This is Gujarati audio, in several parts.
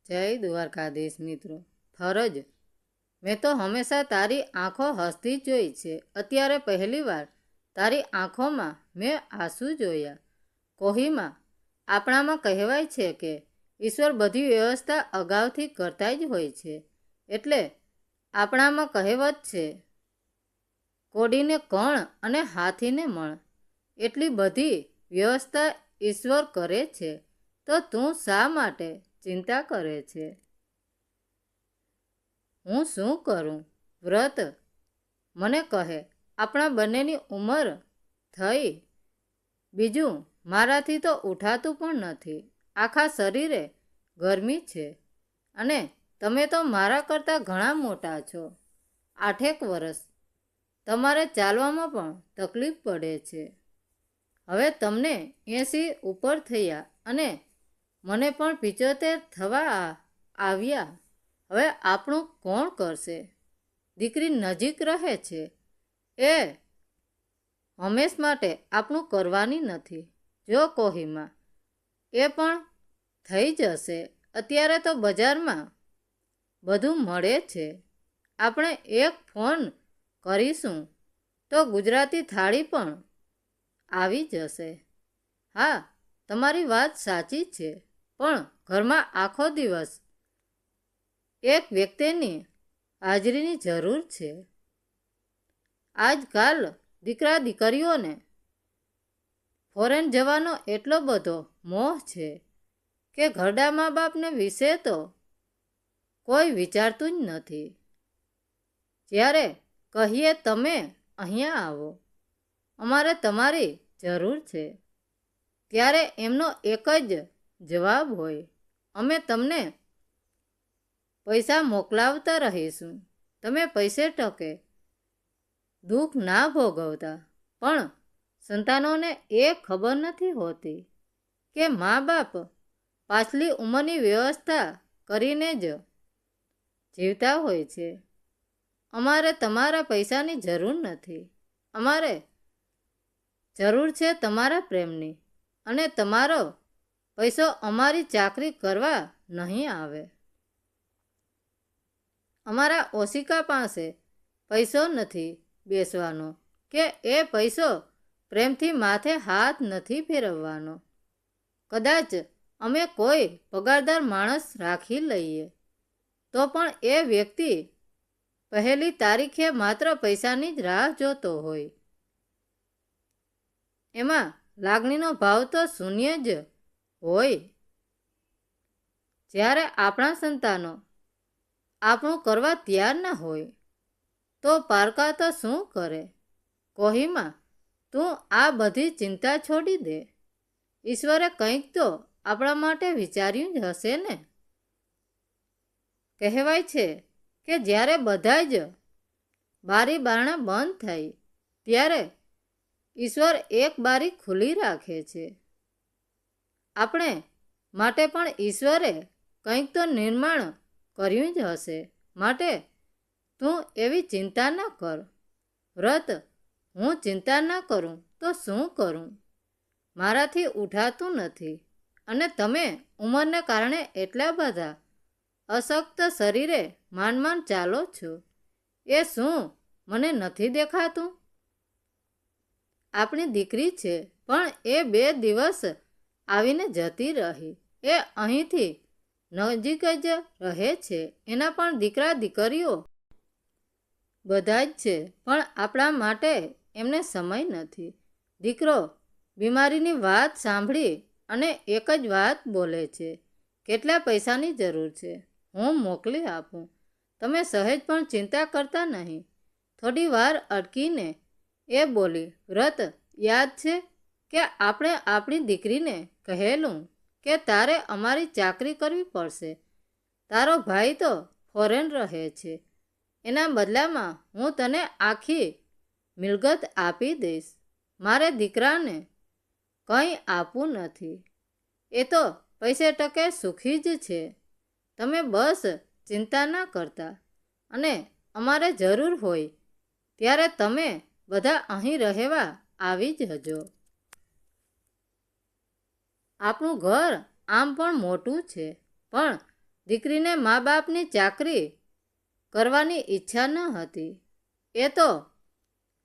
જય દ્વારકાધીશ મિત્રો। ફરજ, મેં તો હંમેશા તારી આંખો હસતી જ જોઈ છે। અત્યારે પહેલી વાર તારી આંખોમાં મેં આંસુ જોયા। કોહિમા, આપણામાં કહેવાય છે કે ઈશ્વર બધી વ્યવસ્થા અગાઉથી કરતા જ હોય છે। એટલે આપણામાં કહેવત છે, કોડીને કણ અને હાથીને મણ। એટલી બધી વ્યવસ્થા ઈશ્વર કરે છે, તો તું શા માટે ચિંતા કરે છે? હું શું કરું? વ્રત, મને કહે, આપણા બંનેની ઉંમર થઈ। બીજું, મારાથી તો ઉઠાતું પણ નથી। આખા શરીરે ગરમી છે અને તમે તો મારા કરતાં ઘણા મોટા છો, 8 વર્ષ। તમારે ચાલવામાં પણ તકલીફ પડે છે। હવે તમને 80 ઉપર થયા અને મને પણ 75 થવા આવ્યા। હવે આપણું કોણ કરશે? દીકરી નજીક રહે છે એ હંમેશ માટે આપણું કરવાની નથી। જો કોહિમા, એ પણ થઈ જશે। અત્યારે તો બજારમાં બધું મળે છે। આપણે એક ફોન કરીશું તો ગુજરાતી થાળી પણ આવી જશે। હા, તમારી વાત સાચી છે, પણ ઘરમાં આખો દિવસ એક વ્યક્તિની હાજરીની જરૂર છે। આજકાલ દીકરા દીકરીઓને ફોરેન જવાનો એટલો બધો મોહ છે કે ઘરડા મા બાપને વિશે તો કોઈ વિચારતું જ નથી। જ્યારે કહીએ તમે અહીંયા આવો, અમારે તમારી જરૂર છે, ત્યારે એમનો એક જ જવાબ હોય, અમે તમને પૈસા મોકલાવતા રહીશું, તમે પૈસે ટકે દુઃખ ના ભોગવતા। પણ સંતાનોને એ ખબર નથી હોતી કે મા બાપ પાછલી ઉંમરની વ્યવસ્થા કરીને જ જીવતા હોય છે। અમારે તમારા પૈસાની જરૂર નથી, અમારે જરૂર છે તમારા પ્રેમની, અને તમારો પૈસો અમારી ચાકરી કરવા નહીં આવે। અમારા ઓશિકા પાસે પૈસો નથી બેસવાનો કે એ પૈસો પ્રેમથી માથે હાથ નથી ફેરવવાનો। કદાચ અમે કોઈ પગારદાર માણસ રાખી લઈએ તો પણ એ વ્યક્તિ પહેલી તારીખે માત્ર પૈસાની જ રાહ જોતો હોય। એમાં લાગણીનો ભાવ તો શૂન્ય જ હોય। જ્યારે આપણા સંતાનો આપણું કરવા તૈયાર ના હોય તો પારકા તો શું કરે? કોહિમા, તું આ બધી ચિંતા છોડી દે। ઈશ્વરે કંઈક તો આપણા માટે વિચાર્યું જ હશે ને? કહેવાય છે કે જ્યારે બધા જ બારી બારણા બંધ થાય ત્યારે ઈશ્વર એક બારી ખુલ્લી રાખે છે। આપણે માટે પણ ઈશ્વરે કંઈક તો નિર્માણ કર્યું જ હશે, માટે તું એવી ચિંતા ના કર। વ્રત, હું ચિંતા ના કરું તો શું કરું? મારાથી ઉઠાતું નથી અને તમે ઉંમરને કારણે એટલા બધા અશક્ત શરીરે માંડ માંડ ચાલો છો, એ શું મને નથી દેખાતું? આપણી દીકરી છે પણ એ 2 દિવસ આવીને જતી રહી। એ અહીંથી નજીક જ રહે છે, એના પણ દીકરા દીકરીઓ બધા જ છે, પણ આપણા માટે એમને સમય નથી। દીકરો બીમારીની વાત સાંભળી અને એક જ વાત બોલે છે, કેટલા પૈસાની જરૂર છે? હું મોકલી આપું, તમે સહેજ પણ ચિંતા કરતા નહીં। થોડી વાર અટકીને એ બોલી, વ્રત, યાદ છે કે આપણે આપણી દીકરીને કહેલું કે તારે અમારી ચાકરી કરવી પડશે? તારો ભાઈ તો ફોરેન રહે છે, એના બદલામાં હું તને આખી મિલકત આપી દઈશ। મારે દીકરાને કંઈ આપવું નથી, એ તો પૈસે ટકે સુખી જ છે। તમે બસ ચિંતા ના કરતા અને અમારે જરૂર હોય ત્યારે તમે બધા અહીં રહેવા આવી જજો। આપણું ઘર આમ પણ મોટું છે, પણ દીકરીને મા બાપની ચાકરી કરવાની ઈચ્છા ન હતી. એ તો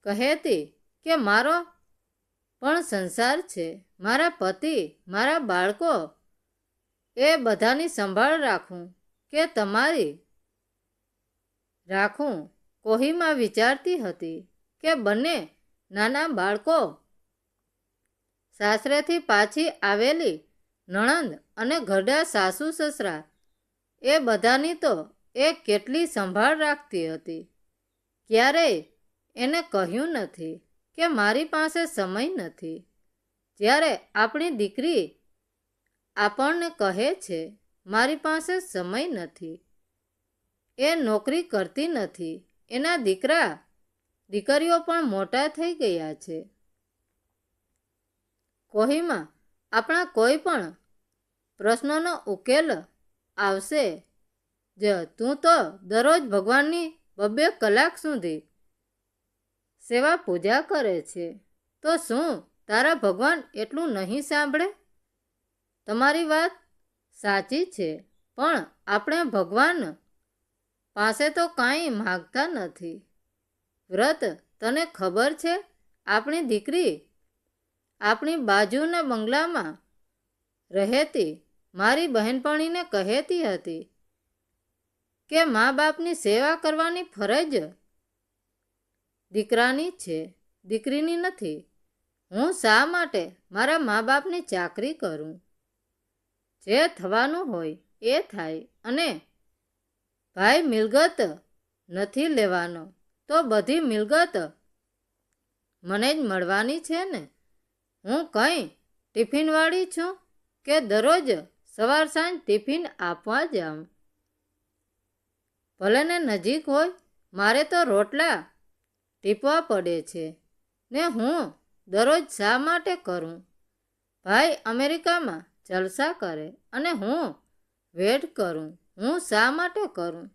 કહેતી કે મારો પણ સંસાર છે, મારા પતિ, મારા બાળકો, એ બધાની સંભાળ રાખું કે તમારી રાખું. કોહિમા વિચારતી હતી કે બંને નાના બાળકો, સાસરેથી પાછી આવેલી નણંદ અને ઘરડા સાસુ સસરા, એ બધાની તો એ કેટલી સંભાળ રાખતી હતી. ક્યારેય એને કહ્યું નથી કે મારી પાસે સમય નથી. જ્યારે આપણી દીકરી આપણને કહે છે મારી પાસે સમય નથી, એ નોકરી કરતી નથી, એના દીકરા દીકરીઓ પણ મોટા થઈ ગયા છે. કોહિમા, આપણા કોઈ પણ પ્રશ્નનો ઉકેલ આવશે જ. તું તો દરરોજ ભગવાનની 2 કલાક સુધી સેવા પૂજા કરે છે, તો શું તારા ભગવાન એટલું નહીં સાંભળે? તમારી વાત સાચી છે, પણ આપણે ભગવાન પાસે તો કાંઈ માગતા નથી. વ્રત, તને ખબર છે આપણી દીકરી આપણી બાજુના બંગલામાં રહેતી મારી બહેનપણીને કહેતી હતી કે મા બાપની સેવા કરવાની ફરજ દીકરાની છે, દીકરીની નથી. હું શા માટે મારા મા બાપની ચાકરી કરું? જે થવાનું હોય એ થાય. અને ભાઈ, મિલકત નથી લેવાનો તો બધી મિલકત મને જ મળવાની છે ને? હું કંઈ ટિફિનવાળી છું કે દરરોજ સવાર સાંજ ટિફિન આપવા જાઉં? ભલે ને નજીક હોય, મારે તો રોટલા ટીપવા પડે છે ને હું દરરોજ શા માટે કરું? ભાઈ અમેરિકામાં જલસા કરે અને હું વેટ કરું. હું શા માટે કરું?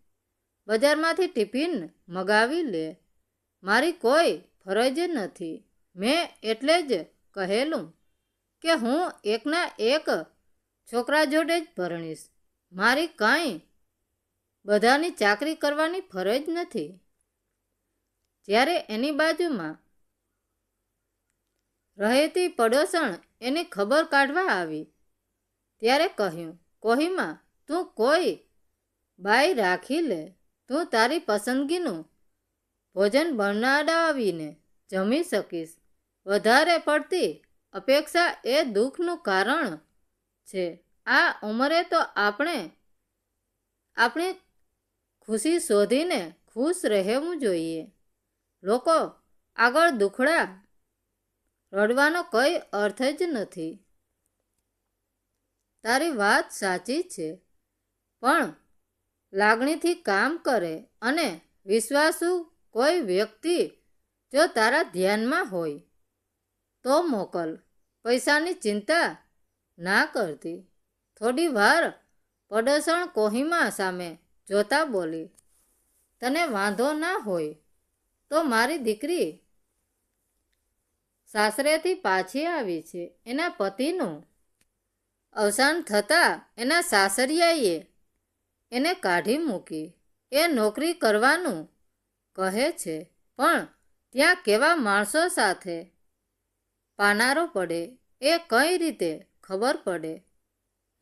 બજારમાંથી ટિફિન મગાવી લે. મારી કોઈ ફરજ નથી. મેં એટલે જ કહેલું કે હું એકના એક છોકરા જોડે જ પરણીશ. મારી કાંઈ બધાની ચાકરી કરવાની ફરજ નથી. જ્યારે એની બાજુમાં રહેતી પડોસણ એની ખબર કાઢવા આવી ત્યારે કહ્યું, કોહિમા, તું કોઈ બાઈ રાખી લે. તું તારી પસંદગીનું ભોજન બનાડાવીને જમી શકીશ. વધારે પડતી અપેક્ષા એ દુઃખનું કારણ છે. આ ઉંમરે તો આપણે આપણી ખુશી શોધીને ખુશ રહેવું જોઈએ. લોકો આગળ દુખડા રડવાનો કોઈ અર્થ જ નથી. તારી વાત સાચી છે, પણ લાગણીથી કામ કરે અને વિશ્વાસુ કોઈ વ્યક્તિ જો તારા ધ્યાનમાં હોય તો મોકલ. પૈસાની ચિંતા ના કરતી. થોડી વાર પડોસણ કોહિમા સામે જોતા બોલી, તને વાંધો ના હોય તો મારી દીકરી સાસરેથી પાછી આવી છે. એના પતિનું અવસાન થતાં એના સાસરિયાએ એને કાઢી મૂકી. એ નોકરી કરવાનું કહે છે, પણ ત્યાં કેવા માણસો સાથે પાનારો પડે એ કઈ રીતે ખબર પડે?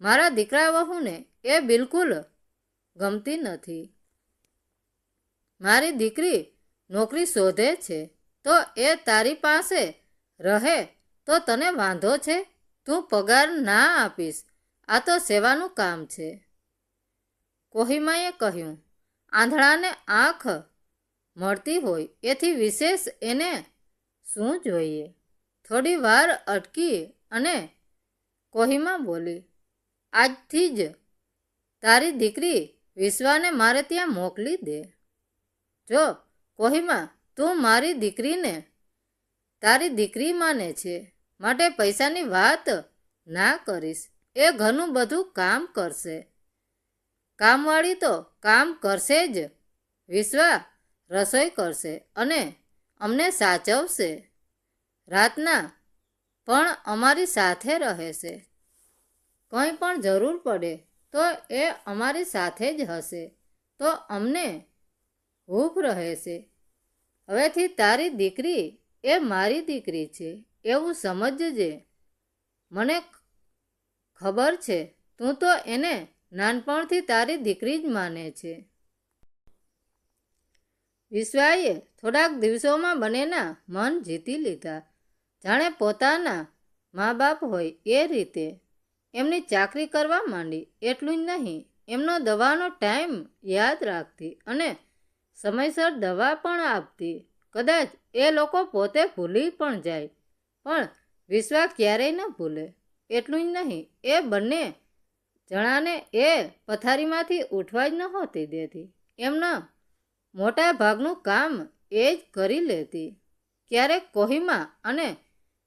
મારા દીકરા વહુને એ બિલકુલ ગમતી નથી. મારી દીકરી નોકરી શોધે છે તો એ તારી પાસે રહે તો તને વાંધો છે? તું પગાર ના આપીશ. આ તો સેવાનું કામ છે. કોહિમાએ કહ્યું, આંધળાને આંખ મળતી હોય એથી વિશેષ એને શું જોઈએ? થોડી વાર અટકી અને કોહિમા બોલી, આજથી જ તારી દીકરી વિશ્વાને મારે ત્યાં મોકલી દે. જો કોહિમા, તું મારી દીકરીને તારી દીકરી માને છે માટે પૈસાની વાત ના કરીશ. એ ઘરનું બધું કામ કરશે. કામવાળી તો કામ કરશે જ. વિશ્વા રસોઈ કરશે અને અમને સાચવશે. રાતના પણ અમારી સાથે રહેશે. કંઈ પણ જરૂર પડે તો એ અમારી સાથે જ હશે, તો અમને હૂફ રહેશે. હવેથી તારી દીકરી એ મારી દીકરી છે એવું સમજજે. મને ખબર છે તું તો એને નાનપણથી તારી દીકરી જ માને છે. વિશ્વાએ થોડાક દિવસોમાં બંનેના મન જીતી લીધા. જાણે પોતાના મા બાપ હોય એ રીતે એમની ચાકરી કરવા માંડી. એટલું જ નહીં, એમનો દવાનો ટાઈમ યાદ રાખતી અને સમયસર દવા પણ આપતી. કદાચ એ લોકો પોતે ભૂલી પણ જાય, પણ વિશ્વા ક્યારેય ન ભૂલે. એટલું જ નહીં, એ બંને જણાને એ પથારીમાંથી ઉઠવા જ નહોતી દેતી. એમના મોટા ભાગનું કામ એ જ કરી લેતી. ક્યારેક કોહિમા અને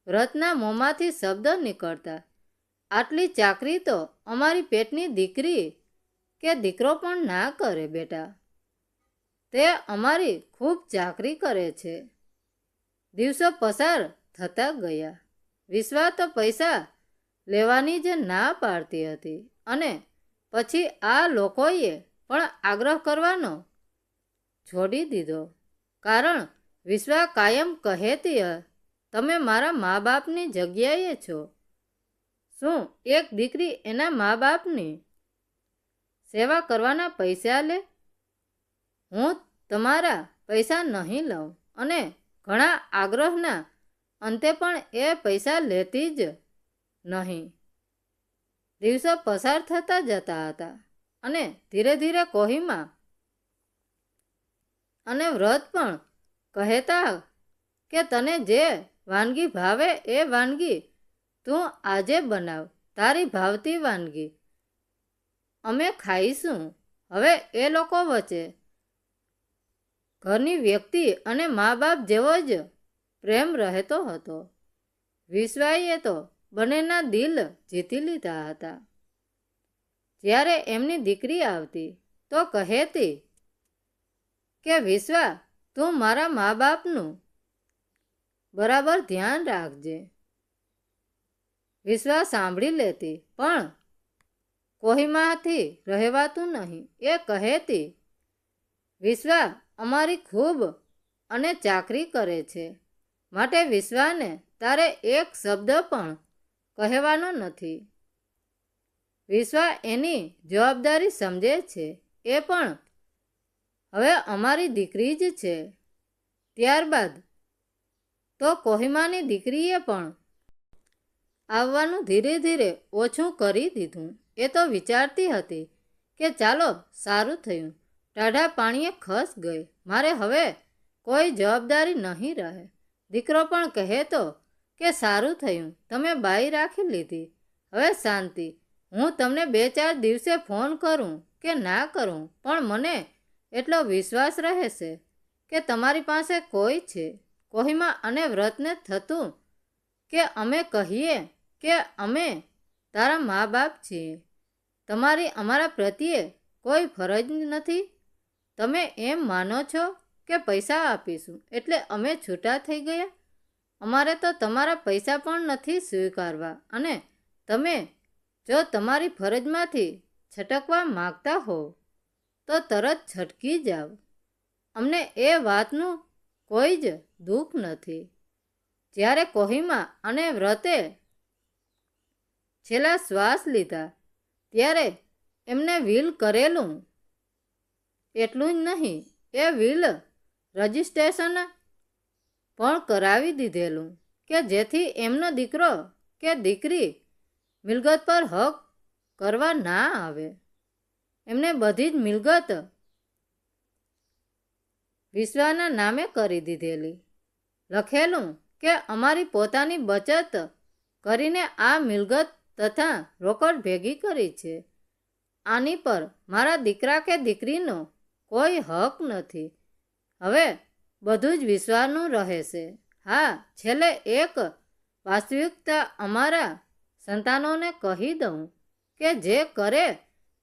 વ્રતના મોંમાંથી શબ્દ નીકળતા, આટલી ચાકરી તો અમારી પેટની દીકરી કે દીકરો પણ ના કરે બેટા. તે અમારી ખૂબ ચાકરી કરે છે. દિવસો પસાર થતા ગયા. વિશ્વા તો પૈસા લેવાની જ ના પાડતી હતી અને પછી આ લોકોએ પણ આગ્રહ કરવાનો છોડી દીધો. કારણ વિશ્વા કાયમ કહેતી, તમે મારા મા બાપની જગ્યાએ છો. શું એક દીકરી એના મા બાપની સેવા કરવાના પૈસા લે? હું તમારા પૈસા નહીં લઉં અને ઘણા આગ્રહના અંતે પણ એ પૈસા લેતી જ નહીં. દિવસો પસાર થતા જતા હતા અને ધીરે ધીરે કોહિમા અને વ્રત પણ કહેતા કે તને જે વાનગી ભાવે એ વાનગી તું આજે બનાવ. તારી ભાવતી વાનગી અમે ખાઈશું. હવે એ લોકો વચ્ચે ઘરની વ્યક્તિ અને મા બાપ જેવો જ પ્રેમ રહેતો હતો. વિશ્વાએ તો બંનેના દિલ જીતી લીધા હતા. જ્યારે એમની દીકરી આવતી તો કહેતી કે વિશ્વા, તું મારા મા બાપનું બરાબર ધ્યાન રાખજે. વિશ્વા સાંભળી લેતી, પણ કોહિમાથી રહેવાતું નહીં. એ કહેતી, વિશ્વા અમારી ખૂબ અને ચાકરી કરે છે, માટે વિશ્વાને તારે એક શબ્દ પણ કહેવાનો નથી. વિશ્વા એની જવાબદારી સમજે છે. એ પણ હવે અમારી દીકરી જ છે. ત્યારબાદ તો કોહિમાની દીકરીએ પણ આવવાનું ધીરે ધીરે ઓછું કરી દીધું. એ તો વિચારતી હતી કે ચાલો સારું થયું, ટાઢા પાણીએ ખસ ગઈ, મારે હવે કોઈ જવાબદારી નહીં રહે. દીકરો પણ કહેતો કે સારું થયું, તમે બાઈ રાખી લીધી, હવે શાંતિ. હું તમને 2-4 દિવસે ફોન કરું કે ના કરું, પણ મને એટલો વિશ્વાસ રહેશે કે તમારી પાસે કોઈ છે. કોહિમા અને વ્રતને થતું કે અમે કહીએ કે અમે તારા મા બાપ છીએ, તમારી અમારા પ્રત્યે કોઈ ફરજ નથી. તમે એમ માનો છો કે પૈસા આપીશું એટલે અમે છૂટા થઈ ગયા? અમારે તો તમારા પૈસા પણ નથી સ્વીકારવા, અને તમે જો તમારી ફરજમાંથી છટકવા માગતા હો તો તરત છટકી જાઓ. અમને એ વાતનું કોઈ જ દુઃખ નથી. જ્યારે કોહિમા અને વ્રતે છેલ્લા શ્વાસ લીધા ત્યારે એમને વિલ કરેલું, એટલું જ નહીં, એ વિલ રજિસ્ટ્રેશન પણ કરાવી દીધેલું કે જેથી એમનો દીકરો કે દીકરી મિલકત પર હક કરવા ના આવે. એમને બધી જ મિલકત વિશ્વાના નામે કરી દીધેલી. લખેલું કે અમારી પોતાની બચત કરીને આ મિલકત તથા રોકડ ભેગી કરી છે. આની પર મારા દીકરા કે દીકરીનો કોઈ હક નથી. હવે બધું જ વિશ્વાસનું રહેશે. હા, છેલ્લે એક વાસ્તવિકતા અમારા સંતાનોને કહી દઉં કે જે કરે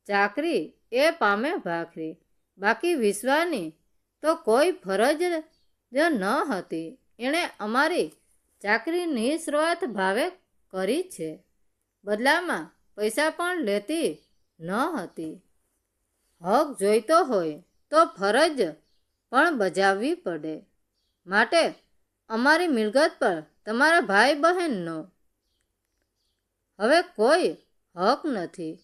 ચાકરી એ પામે ભાખરી. બાકી વિશ્વાની તો કોઈ ફરજ જ ન હતી. એણે અમારી ચાકરી નિસ્વાર્થ ભાવે કરી છે. બદલામાં પૈસા પણ લેતી ન હતી. હક જોઈતો હોય તો ફરજ પણ બજાવવી પડે. માટે અમારી મિલકત પર તમારા ભાઈ બહેનનો હવે કોઈ હક નથી,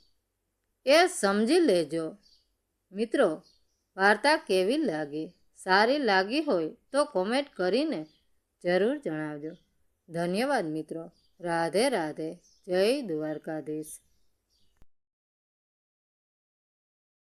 એ સમજી લેજો. મિત્રો, વાર્તા કેવી લાગી? સારી લાગી હોય તો કોમેન્ટ કરીને જરૂર જણાવજો. ધન્યવાદ મિત્રો. રાધે રાધે. જય દ્વારકાધીશ.